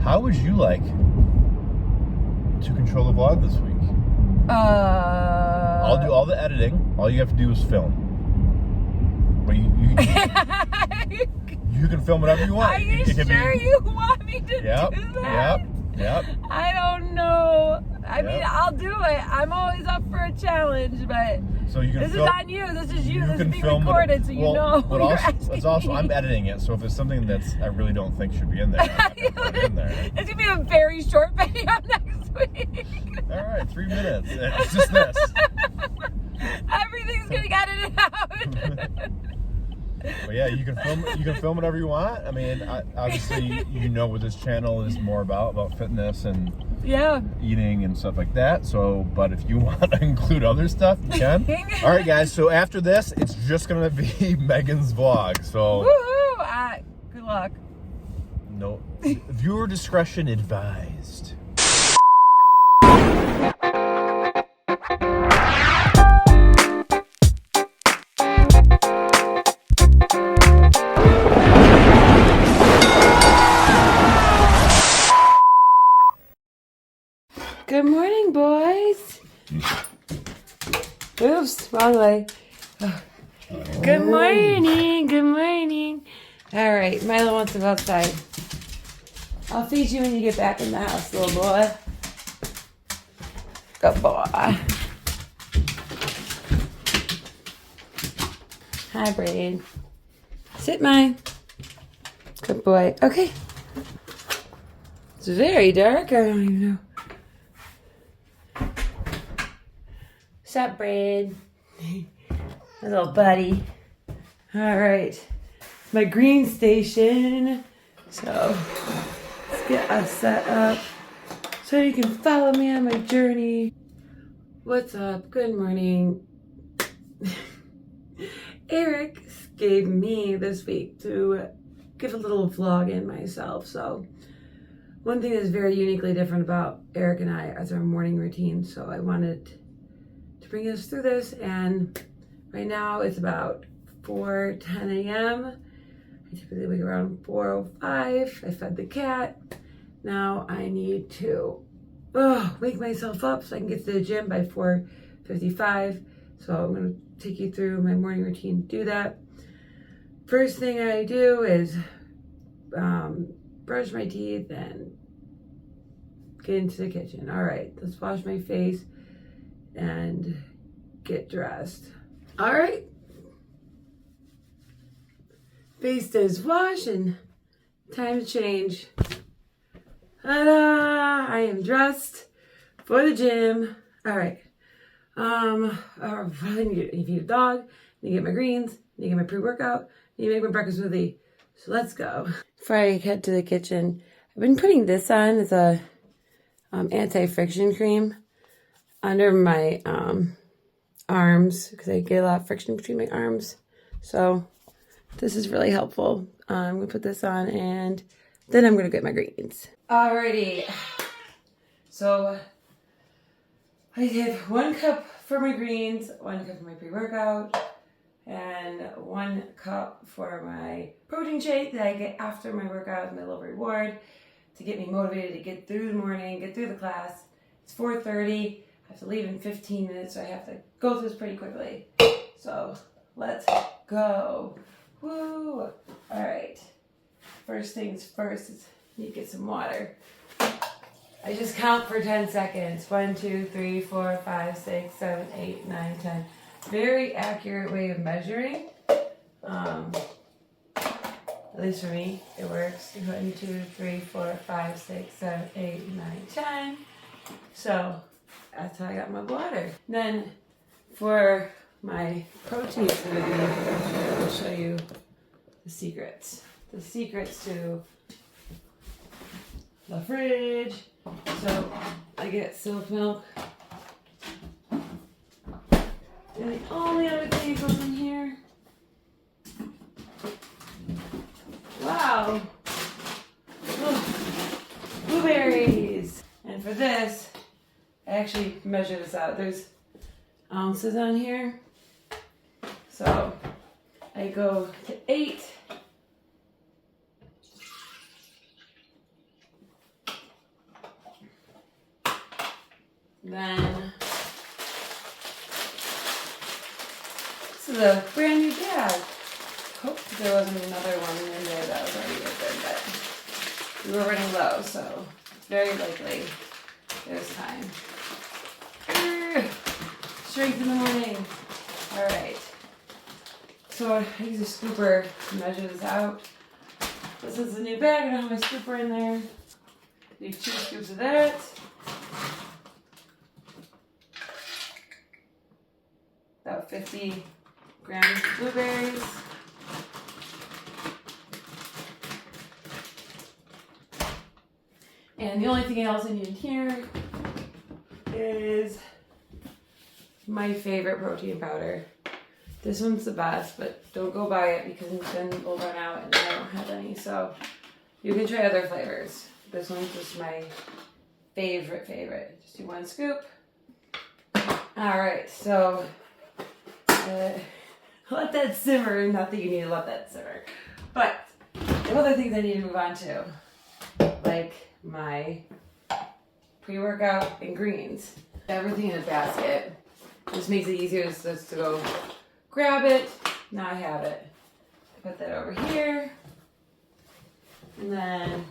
how would you like to control the vlog this week? I'll do all the editing. All you have to do is film. But you can film whatever you want. Are you sure you want me to do that? Yep. I don't know. I mean, I'll do it. I'm always up for a challenge, but so you can this is on you. This is you. This is being recorded, so you know. But also, I'm editing it, so if it's something that's I really don't think should be in there, I'm not gonna put it in there. It's gonna be a very short video next week. All right, 3 minutes. It's just this. Everything's gonna get it out. But yeah, you can film whatever you want. I mean, obviously, you know what this channel is more about fitness and eating and stuff like that. So, but if you want to include other stuff, you can. All right, guys. So after this, it's just gonna be Meghan's vlog. So, woohoo! Good luck. No, viewer discretion advised. Good morning, boys. Oops, wrong way. Oh. Good morning. Good morning. All right, Milo wants to go outside. I'll feed you when you get back in the house, little boy. Good boy. Hi, Braid. Sit, mine. Good boy. Okay. It's very dark. I don't even know. What's up, Braid? My little buddy. All right. My green station. So let's get us set up so you can follow me on my journey. What's up? Good morning. Eric gave me this week to give a little vlog in myself. So one thing that's very uniquely different about Eric and I is our morning routine. So I wanted to bring us through this, and right now it's about 4:10 a.m. I typically wake around 4:05. I fed the cat. Now I need to wake myself up so I can get to the gym by 4:55. So I'm going to take you through my morning routine to do that. First thing I do is brush my teeth and get into the kitchen. All right, let's wash my face and get dressed. All right. Face is washed and time to change. Ta-da! I am dressed for the gym. All right. I need to feed a dog. I need to get my greens. I need to get my pre-workout. I need to make my breakfast smoothie. So let's go. Before I head to the kitchen, I've been putting this on as a anti-friction cream under my arms because I get a lot of friction between my arms. So this is really helpful. I'm going to put this on and then I'm going to get my greens. Alrighty. So I did 1 cup for my greens, 1 cup for my pre-workout, and 1 cup for my protein shake that I get after my workout as my little reward to get me motivated to get through the morning, get through the class. It's 4:30. I have to leave in 15 minutes, so I have to go through this pretty quickly. So let's go. Woo! All right. First things first is I need to get some water. I just count for 10 seconds. 1, 2, 3, 4, 5, 6, 7, 8, 9, 10. Very accurate way of measuring. At least for me, it works. 1, 2, 3, 4, 5, 6, 7, 8, 9, 10. So that's how I got my water. Then for my protein smoothie, I'll show you the secrets. The secrets to the fridge. So I get silk milk. And the only other thing that goes in here. Wow. Blueberries. And for this, I actually measure this out. There's ounces on here. So I go to 8. Then this is a brand new bag. Hope there wasn't another one in there that was already open, but we were running low, so it's very likely there's time. Strength in the morning. All right. So I use a scooper to measure this out. This is a new bag. I don't have my scooper in there. Do 2 scoops of that. About 50 grams of blueberries. And the only thing else I need in here is my favorite protein powder. This one's the best, but don't go buy it because then we'll run out and I don't have any. So you can try other flavors. This one's just my favorite. Just do 1 scoop. All right, so let that simmer. Not that you need to let that simmer, but the other things I need to move on to, like my pre-workout and greens. Everything in a basket. Just makes it easier just to go grab it. Now I have it. Put that over here. And then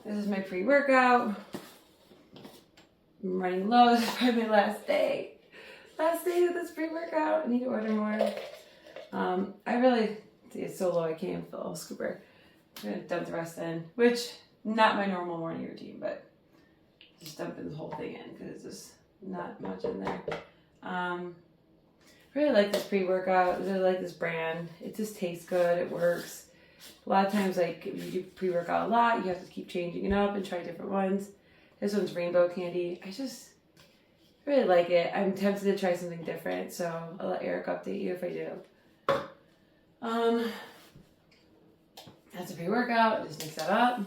this is my pre-workout. I'm running low. This is probably my last day. Last day of this pre-workout. I need to order more. I really, it's so low I can't even fill a scooper. I'm gonna dump the rest in, which not my normal morning routine, but just dumping the whole thing in because there's just not much in there. Really like this pre-workout. Really like this brand. It just tastes good. It works. A lot of times, like if you do pre-workout a lot, you have to keep changing it up and try different ones. This one's rainbow candy. I just really like it. I'm tempted to try something different, so I'll let Eric update you if I do. That's a pre-workout. Just mix that up.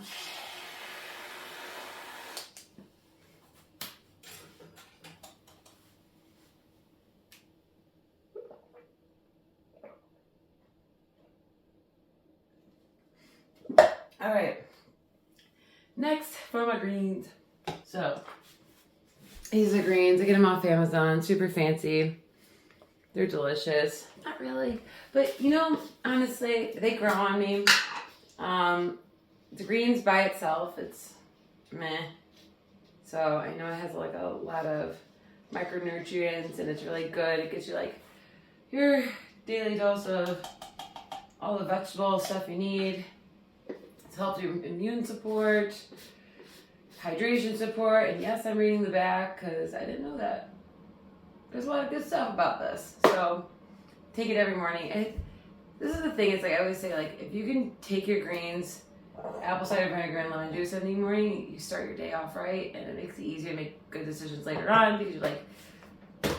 All right. Next, for my greens. So, these are greens. I get them off Amazon. Super fancy. They're delicious. Not really. But, you know, honestly, they grow on me. The greens by itself, it's meh. So, I know it has like a lot of micronutrients and it's really good. It gives you like your daily dose of all the vegetable stuff you need. It's helped your immune support, hydration support, and yes, I'm reading the back because I didn't know that. There's a lot of good stuff about this. So take it every morning. This is the thing, it's like I always say, like if you can take your greens, apple cider vinegar and lemon juice every morning, you start your day off right, and it makes it easier to make good decisions later on because you're like,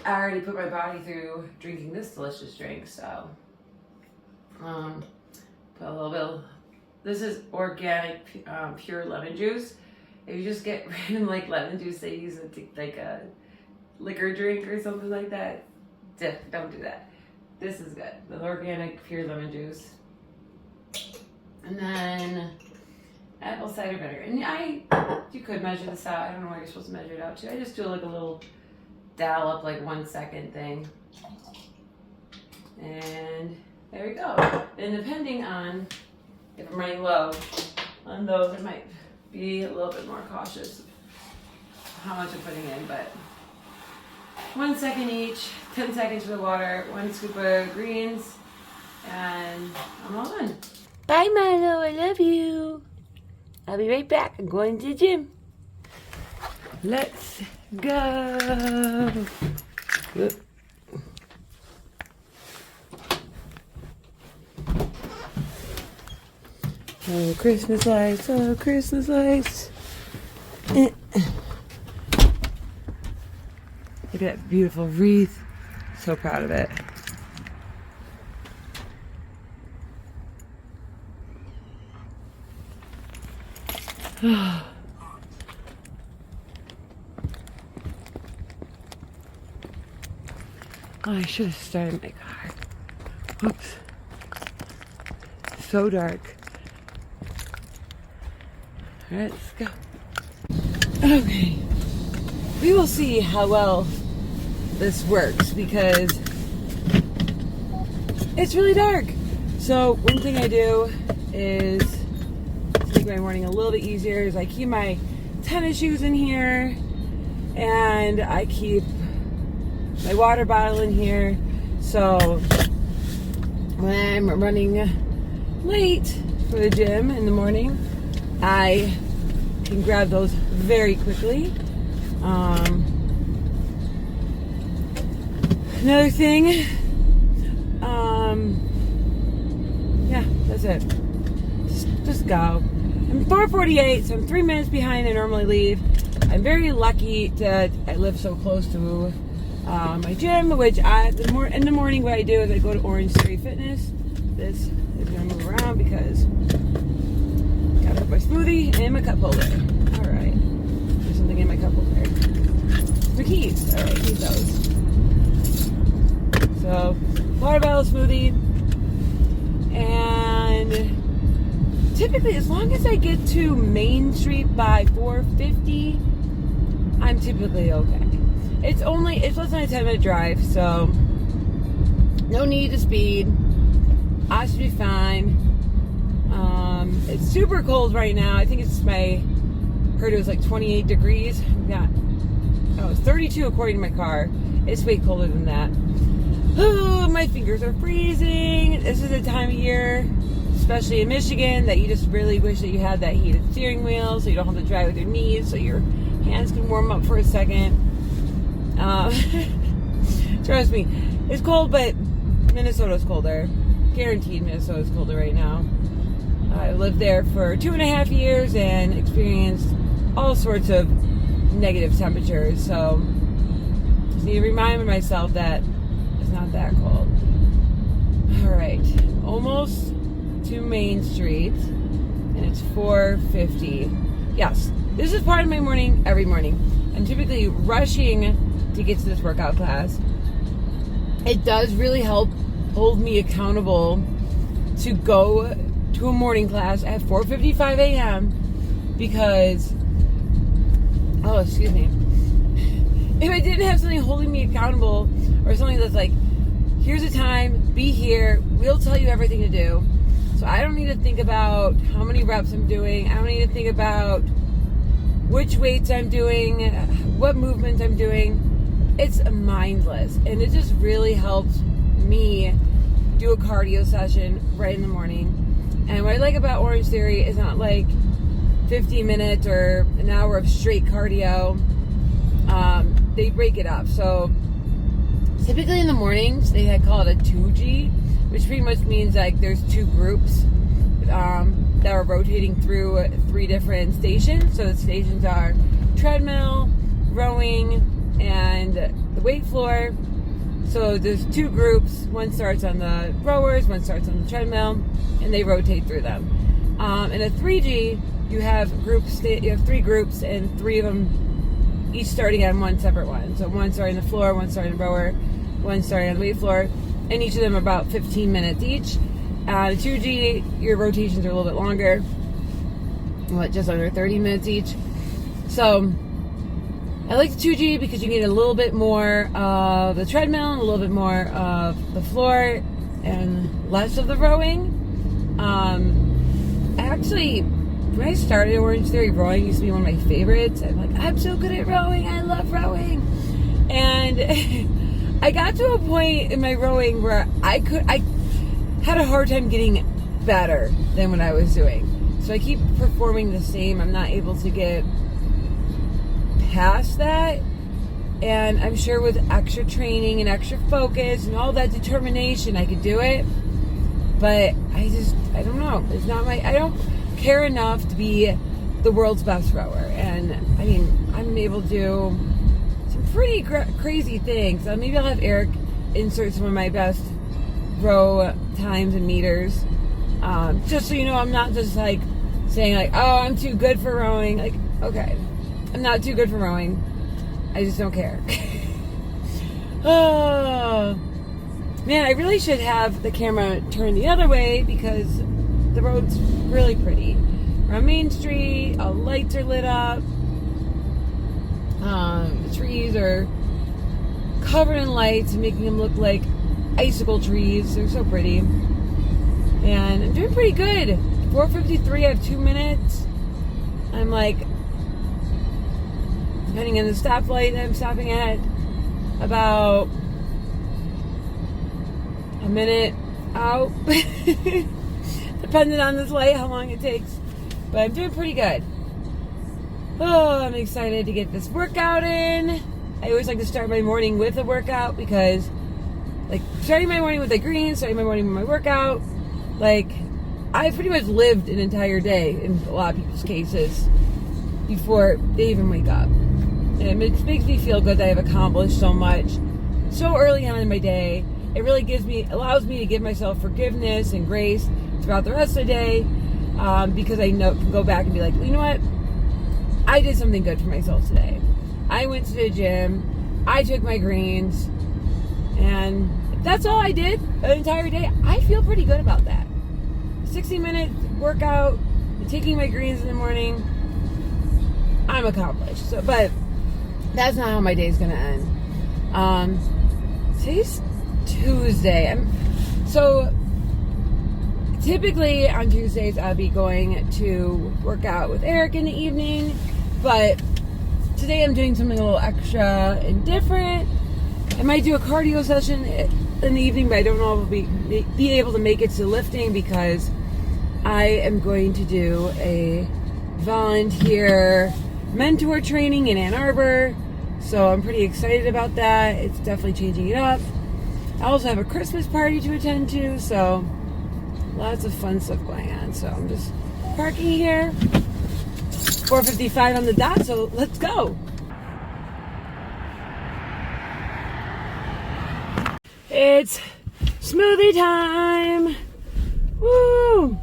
I already put my body through drinking this delicious drink, so put a little bit of, this is organic pure lemon juice. If you just get random like lemon juice they use it to, like a liquor drink or something like that, don't do that. This is good. The organic pure lemon juice. And then apple cider vinegar. And you could measure this out. I don't know where you're supposed to measure it out to. I just do like a little dollop, like 1 second thing. And there we go. And depending on if I'm running low on those, I might be a little bit more cautious how much I'm putting in, but 1 second each, 10 seconds for the water, 1 scoop of greens, and I'm all done. Bye, Milo. I love you. I'll be right back. I'm going to the gym. Let's go. Good. Oh, Christmas lights. Oh, Christmas lights. Look at that beautiful wreath. So proud of it. Oh, I should have started my car. Oops. So dark. Alright, let's go. Okay. we will see how well this works because it's really dark. So one thing I do is to make my morning a little bit easier is I keep my tennis shoes in here and I keep my water bottle in here. So when I'm running late for the gym in the morning, I can grab those very quickly. Another thing, yeah, that's it. Just go. I'm 4:48, so I'm 3 minutes behind I normally leave. I'm very lucky that I live so close to my gym, which in the morning what I do is I go to Orange Theory Fitness. This is going to move around because I got to put my smoothie and my cup holder. All right. There's something in my cup holder. The keys. All right, keep those. So, water bottle, smoothie, and typically as long as I get to Main Street by 4:50, I'm typically okay. It's less than a 10-minute drive, so no need to speed. I should be fine. It's super cold right now. I think heard it was like 28 degrees. It's 32 according to my car. It's way colder than that. Oh, my fingers are freezing. This is a time of year, especially in Michigan, that you just really wish that you had that heated steering wheel so you don't have to drive with your knees, so your hands can warm up for a second. Trust me, it's cold, but Minnesota's colder. Guaranteed Minnesota's colder right now. I lived there for 2.5 years and experienced all sorts of negative temperatures, so just need to remind myself that it's not that cold. Alright, almost to Main Street, and it's 4:50. Yes, this is part of my morning every morning. I'm typically rushing to get to this workout class. It does really help hold me accountable to go to a morning class at 4:55 a.m. because, excuse me, if I didn't have something holding me accountable or something that's like, here's the time, be here, we'll tell you everything to do. So I don't need to think about how many reps I'm doing. I don't need to think about which weights I'm doing, what movements I'm doing. It's mindless, and it just really helps me do a cardio session right in the morning. And what I like about Orange Theory is not like 50 minutes or an hour of straight cardio. They break it up. So typically in the mornings, they call it a 2G, which pretty much means like there's two groups that are rotating through 3 different stations. So the stations are treadmill, rowing, and the weight floor. So there's 2 groups. One starts on the rowers, one starts on the treadmill, and they rotate through them. In a 3G, you have 3 groups, and 3 of them each starting on one separate one. So one starting on the floor, one starting on the rower, one starting on the weight floor, and each of them are about 15 minutes each. 2G, your rotations are a little bit longer, just under 30 minutes each. So I like the 2G because you get a little bit more of the treadmill, a little bit more of the floor, and less of the rowing. Actually, when I started Orange Theory, rowing used to be one of my favorites. I'm like, I'm so good at rowing. I love rowing. And I got to a point in my rowing where I had a hard time getting better than what I was doing. So I keep performing the same. I'm not able to get past that. And I'm sure with extra training and extra focus and all that determination, I could do it. But I don't know. It's not I don't care enough to be the world's best rower. And I mean, I'm able to do some pretty crazy things. Maybe I'll have Eric insert some of my best row times and meters. Just so you know, I'm not just like saying like, oh, I'm too good for rowing. Like, okay, I'm not too good for rowing. I just don't care. Oh, man, I really should have the camera turned the other way because the road's really pretty. We're on Main Street, all lights are lit up. The trees are covered in lights, making them look like icicle trees. They're so pretty. And I'm doing pretty good. 4:53, I have 2 minutes. I'm like, depending on the stoplight I'm stopping at, about a minute out. Depending on this light, how long it takes. But I'm doing pretty good. Oh, I'm excited to get this workout in. I always like to start my morning with a workout because, like, starting my morning with the greens, starting my morning with my workout, like, I pretty much lived an entire day in a lot of people's cases before they even wake up. And it makes me feel good that I've accomplished so much so early on in my day. It really allows me to give myself forgiveness and grace throughout the rest of the day, because I can go back and be like, well, you know what? I did something good for myself today. I went to the gym, I took my greens, and if that's all I did an entire day, I feel pretty good about that. 60-minute workout, taking my greens in the morning, I'm accomplished. So, but that's not how my day's gonna end. Today's Tuesday. So typically on Tuesdays I'll be going to work out with Eric in the evening, but today I'm doing something a little extra and different. I might do a cardio session in the evening, but I don't know if I'll be able to make it to lifting because I am going to do a volunteer mentor training in Ann Arbor. So I'm pretty excited about that. It's definitely changing it up. I also have a Christmas party to attend to, so lots of fun stuff going on. So I'm just parking here. 4:55 on the dot, so let's go. It's smoothie time. Woo!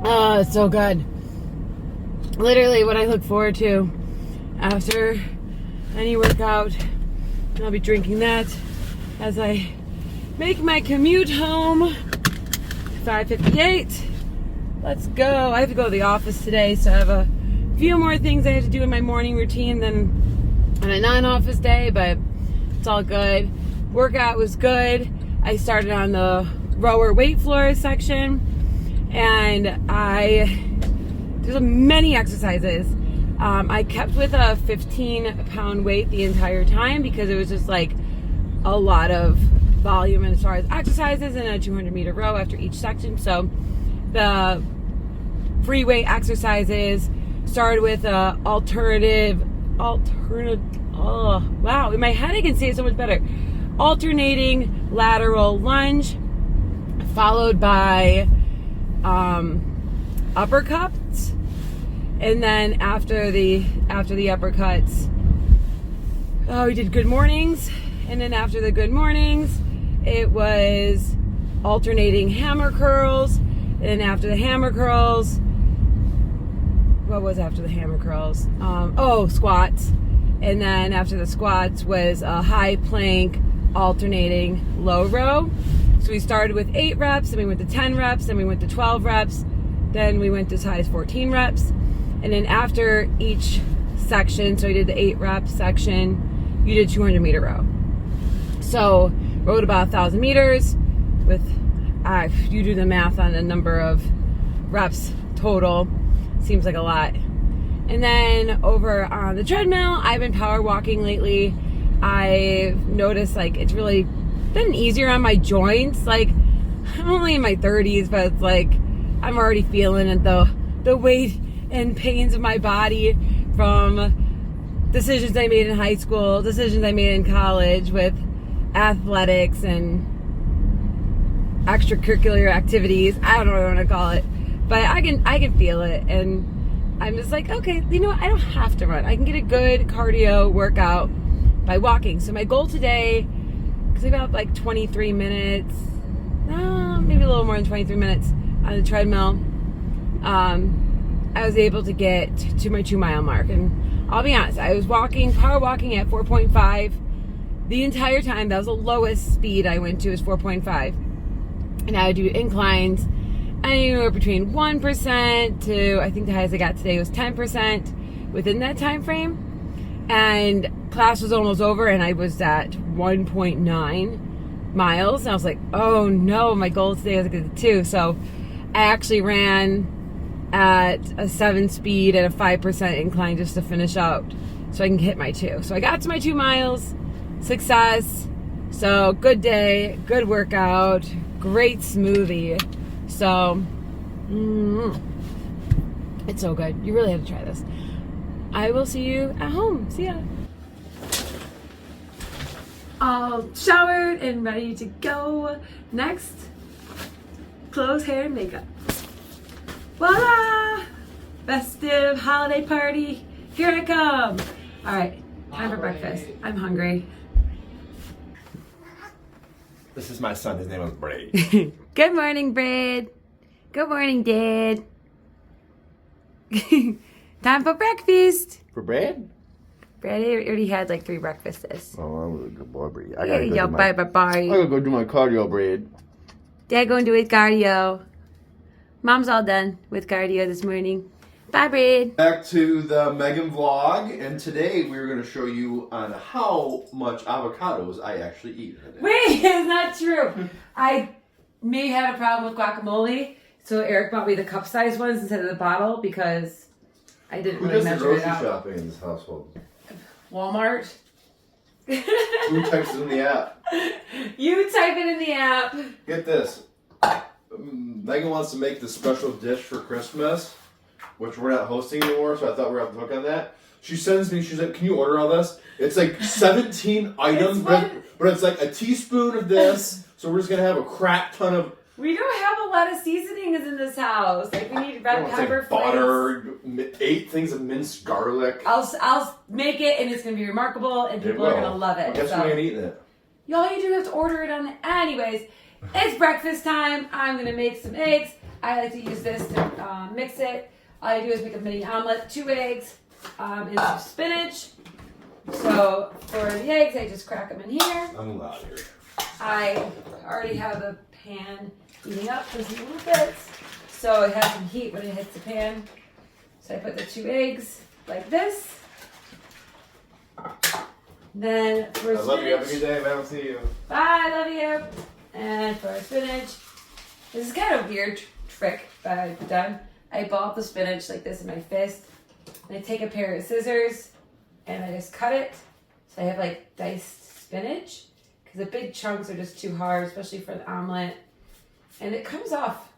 Oh, it's so good. Literally what I look forward to after any workout. I'll be drinking that as I make my commute home. 5:58. Let's go. I have to go to the office today, so I have a few more things I have to do in my morning routine than on a non-office day, but it's all good. Workout was good. I started on the rower weight floor section, and there's many exercises. I kept with a 15-pound weight the entire time because it was just like a lot of volume as far as exercises and a 200-meter row after each section. So the free weight exercises started with alternative. Oh wow! In my head, I can say it so much better. Alternating lateral lunge, followed by uppercuts. And then after the uppercuts, we did good mornings. And then after the good mornings, it was alternating hammer curls. And then after the hammer curls, what was after the hammer curls? Squats. And then after the squats was a high plank alternating low row. So we started with 8 reps, then we went to 10 reps, then we went to 12 reps, then we went as high as 14 reps. And then after each section, so we did the 8 rep section, you did 200-meter row. So rowed about 1,000 meters with, you do the math on the number of reps total, seems like a lot. And then over on the treadmill, I've been power walking lately. I've noticed like it's really been easier on my joints. Like I'm only in my 30s, but it's like I'm already feeling it, the weight and pains of my body from decisions I made in high school, decisions I made in college with athletics and extracurricular activities. I don't know what I want to call it, but I can feel it, and I'm just like, okay, you know what? I don't have to run. I can get a good cardio workout by walking. So my goal today, because about like 23 minutes, maybe a little more than 23 minutes on the treadmill, I was able to get to my 2-mile mark. And I'll be honest, I was power walking at 4.5 the entire time. That was the lowest speed I went to, is 4.5. And I would do inclines anywhere between 1% to, I think the highest I got today was 10% within that time frame. And class was almost over and I was at 1.9 miles. And I was like, oh no, my goal today was to get to 2. So I actually ran at a 7 speed at a 5% incline just to finish out so I can hit my 2. So I got to my 2 miles, success. So good day, good workout, great smoothie. So it's so good. You really have to try this. I will see you at home. See ya. All showered and ready to go. Next, clothes, hair, and makeup. Voila! Festive holiday party. Here I come. All right, time for breakfast. I'm hungry. This is my son. His name is Braid. Good morning, Braid. Good morning, Dad. Time for breakfast. For Braid? Braid already had like 3 breakfasts. Oh, I'm a good boy, Braid. I gotta go bye. I gotta go do my cardio, Braid. Dad going to do his cardio. Mom's all done with cardio this morning. Bye, Braid. Back to the Meghan vlog, and today we're going to show you on how much avocados I actually eat. Wait, it's not true. I may have a problem with guacamole, so Eric bought me the cup-sized ones instead of the bottle because I didn't really measure it out. Who does the grocery shopping in this household? Walmart. Who types it in the app? You type it in the app. Get this. Meghan wants to make this special dish for Christmas, which we're not hosting anymore, so I thought we were off the hook on that. She sends me, she's like, can you order all this? It's like 17 items, but it's like a teaspoon of this, so we're just going to have a crap ton of... We don't have a lot of seasonings in this house. Like, we need red pepper, like butter, 8 things of minced garlic. I'll make it, and it's going to be remarkable, and people are going to love it. I guess we ain't eating it. All you do is order it on the... Anyways, it's breakfast time. I'm going to make some eggs. I like to use this to mix it. All I do is make a mini omelet, 2 eggs, and some spinach. So for the eggs, I just crack them in here. I'm loud here. I already have the pan heating up just a little bit, so it has some heat when it hits the pan. So I put the 2 eggs like this. Then for spinach. I love you. Have a good day. I don't see you. Bye, love you. And for spinach, this is kind of a weird trick that I've done. I ball up the spinach like this in my fist, and I take a pair of scissors, and I just cut it. So I have like diced spinach, because the big chunks are just too hard, especially for the omelet. And it comes off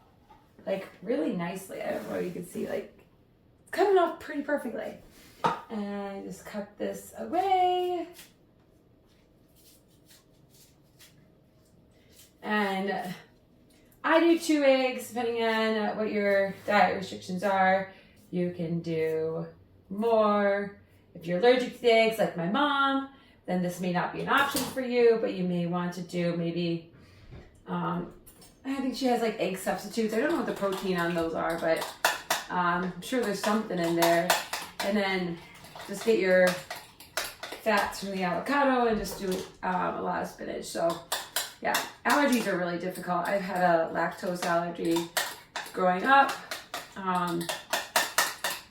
like really nicely. I don't know if you can see, like, it's coming off pretty perfectly. And I just cut this away. And I do 2 eggs, depending on what your diet restrictions are. You can do more. If you're allergic to the eggs, like my mom, then this may not be an option for you, but you may want to do maybe, I think she has like egg substitutes. I don't know what the protein on those are, but I'm sure there's something in there. And then just get your fats from the avocado and just do a lot of spinach. So yeah, allergies are really difficult. I've had a lactose allergy growing up.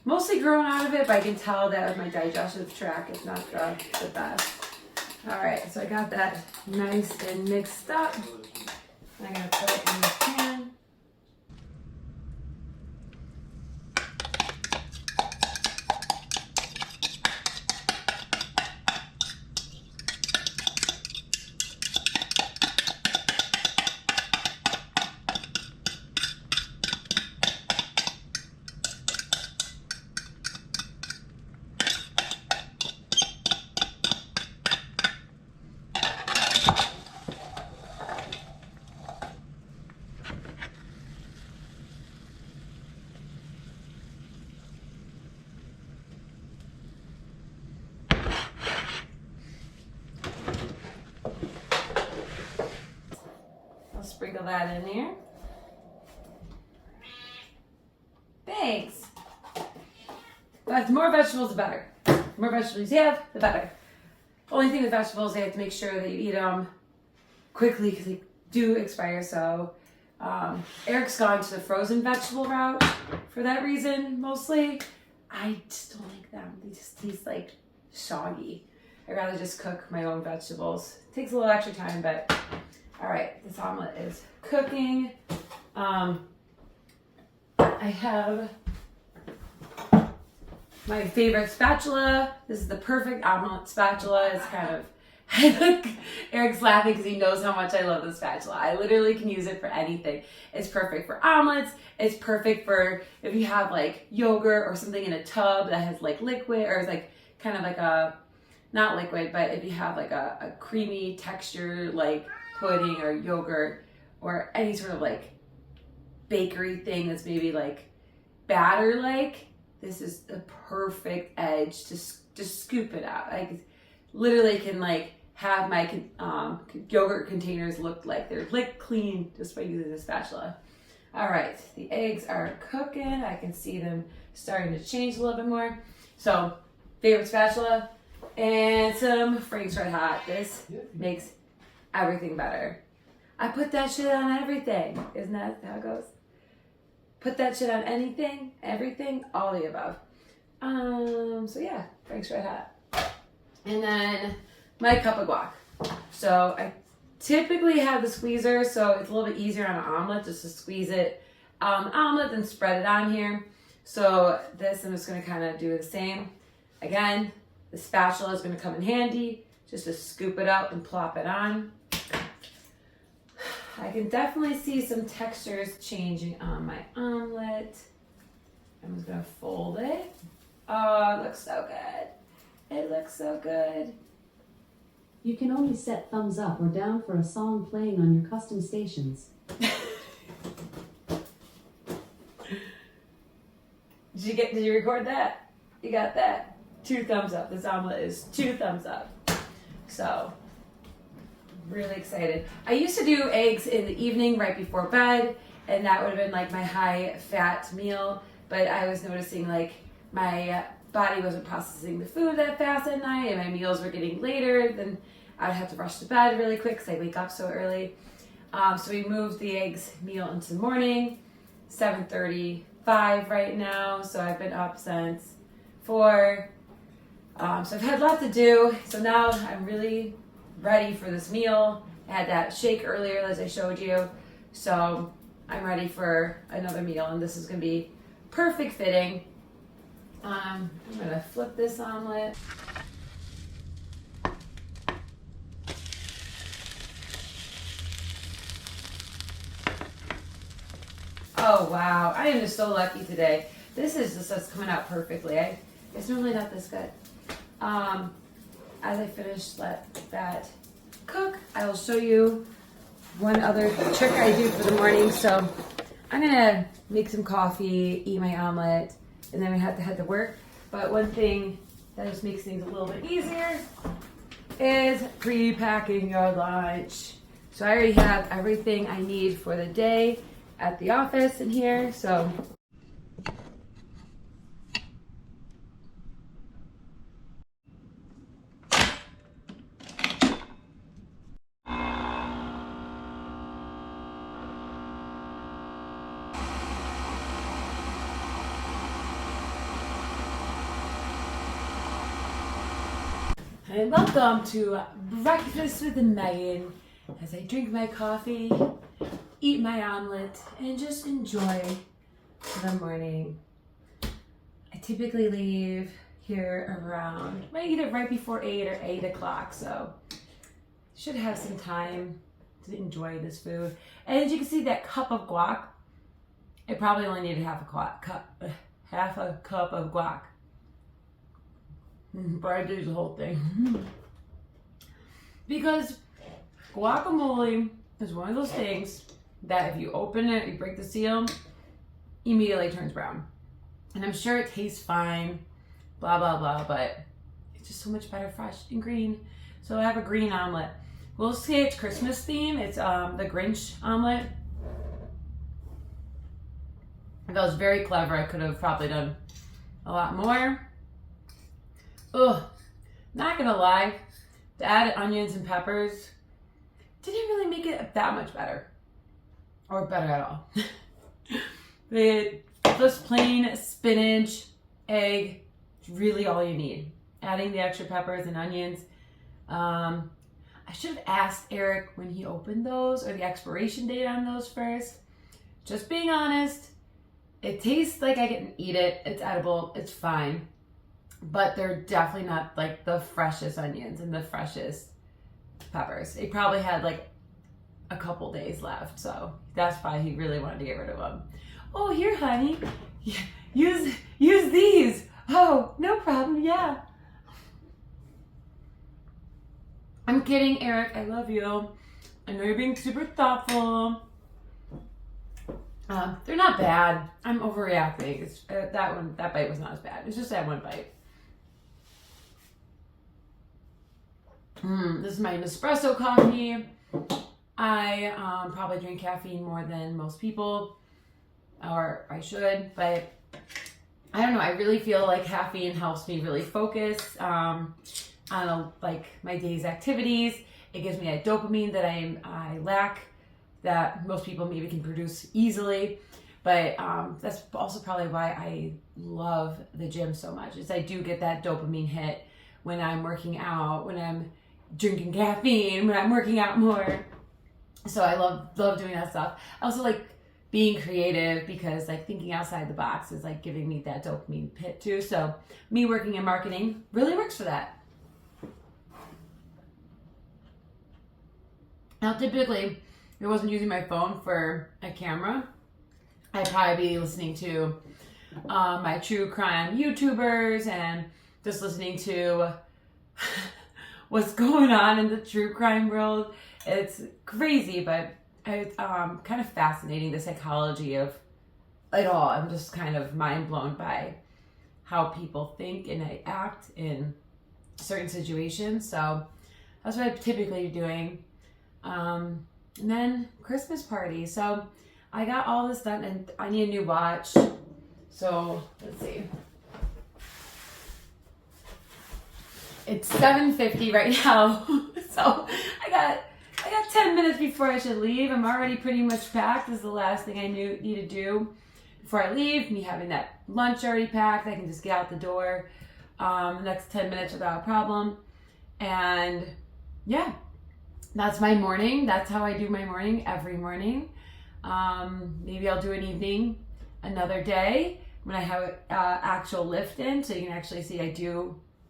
Mostly growing out of it, but I can tell that with my digestive tract, it's not the best. All right, so I got that nice and mixed up. I'm gonna put it in the pan. Sprinkle that in there. Thanks. But the more vegetables, the better. The more vegetables you have, the better. Only thing with vegetables, you have to make sure that you eat them quickly because they do expire. So Eric's gone to the frozen vegetable route for that reason, mostly. I just don't like them. They just taste like soggy. I'd rather just cook my own vegetables. It takes a little extra time, but all right, this omelet is cooking. I have my favorite spatula. This is the perfect omelet spatula. It's kind of, Eric's laughing because he knows how much I love the spatula. I literally can use it for anything. It's perfect for omelets. It's perfect for if you have like yogurt or something in a tub that has like liquid, or it's like kind of like a, not liquid, but if you have like a creamy texture like pudding or yogurt or any sort of like bakery thing that's maybe like batter like, this is the perfect edge to just scoop it out. I literally can like have my yogurt containers look like they're licked clean just by using the spatula. All right, the eggs are cooking. I can see them starting to change a little bit more. So, favorite spatula and some Frank's Red Hot. This makes everything better. I put that shit on everything. Isn't that how it goes? Put that shit on anything, everything, all the above. So yeah, Frank's Red Hot. And then my cup of guac. So I typically have the squeezer, so it's a little bit easier on an omelet just to squeeze it on the omelet and spread it on here. So this, I'm just gonna kind of do the same. Again, the spatula is gonna come in handy just to scoop it up and plop it on. I can definitely see some textures changing on my omelet. I'm just gonna fold it. Oh, it looks so good. It looks so good. You can only set thumbs up or down for a song playing on your custom stations. Did you record that? You got that? 2 thumbs up. This omelet is 2 thumbs up. So, really excited. I used to do eggs in the evening right before bed, and that would have been like my high fat meal, but I was noticing like my body wasn't processing the food that fast at night, and my meals were getting later. Then I'd have to rush to bed really quick because I wake up so early. So we moved the eggs meal into the morning, 7:35 right now. So I've been up since 4. So I've had a lot to do. So now I'm really ready for this meal. I had that shake earlier as I showed you. So I'm ready for another meal, and this is gonna be perfect fitting. I'm gonna flip this omelet. Oh wow, I am just so lucky today. This is just coming out perfectly. It's normally not this good. As I finish that cook, I will show you one other trick I do for the morning. So I'm gonna make some coffee, eat my omelet, and then we have to head to work. But one thing that just makes things a little bit easier is pre-packing your lunch. So I already have everything I need for the day at the office in here. So and welcome to Breakfast with Meghan, as I drink my coffee, eat my omelet, and just enjoy the morning. I typically leave here around either right before 8 or 8 o'clock, so should have some time to enjoy this food. And as you can see, that cup of guac, it probably only needed half a cup of guac. But I did the whole thing. Because guacamole is one of those things that if you open it, you break the seal, immediately turns brown. And I'm sure it tastes fine, blah, blah, blah, but it's just so much better fresh and green. So I have a green omelet. We'll say it's Christmas theme. It's the Grinch omelet. If I was very clever, I could have probably done a lot more. Ugh, not gonna lie, the added onions and peppers didn't really make it that much better. or better at all. Just plain spinach, egg, really all you need. Adding the extra peppers and onions. I should have asked Eric when he opened those or the expiration date on those first. Just being honest, it tastes like I can eat it. It's edible. It's fine. But they're definitely not like the freshest onions and the freshest peppers. It probably had like a couple days left. So that's why he really wanted to get rid of them. Oh, here, honey. Use these. Oh, no problem. Yeah. I'm kidding, Eric. I love you. I know you're being super thoughtful. They're not bad. I'm overreacting. It's, that bite was not as bad. It's just that one bite. This is my Nespresso coffee. I probably drink caffeine more than most people, or I should, but I don't know. I really feel like caffeine helps me really focus on like my day's activities. It gives me that dopamine that I lack, that most people maybe can produce easily. But that's also probably why I love the gym so much, is I do get that dopamine hit when I'm working out, when I'm drinking caffeine, when I'm working out more. So I love doing that stuff. I also like being creative, because like thinking outside the box is like giving me that dopamine hit too. So me working in marketing really works for that. Now, typically, if I wasn't using my phone for a camera, I'd probably be listening to my true crime YouTubers and just listening to what's going on in the true crime world. It's crazy, but it's kind of fascinating, the psychology of it all. I'm just kind of mind blown by how people think and act in certain situations. So that's what I'm typically doing. And then Christmas party. So I got all this done, and I need a new watch. So let's see. It's 7:50 right now. So I got 10 minutes before I should leave. I'm already pretty much packed. This is the last thing I need to do before I leave. Me having that lunch already packed. I can just get out the door the next 10 minutes without a problem. And yeah, that's my morning. That's how I do my morning every morning. Maybe I'll do an evening another day when I have actual lift in, so you can actually see I do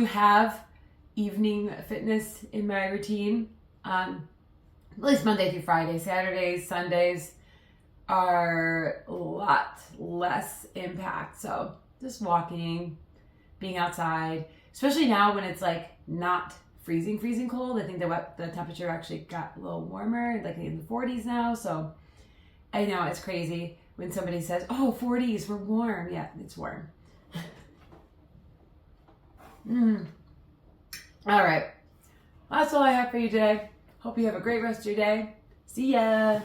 have evening fitness in my routine. At least Monday through Friday. Saturdays, Sundays are a lot less impact. So just walking, being outside, especially now when it's like not freezing cold. I think the temperature actually got a little warmer, like in the 40s now. So I know it's crazy when somebody says, "Oh, 40s, we're warm." Yeah, it's warm. All right. That's all I have for you today. Hope you have a great rest of your day. See ya.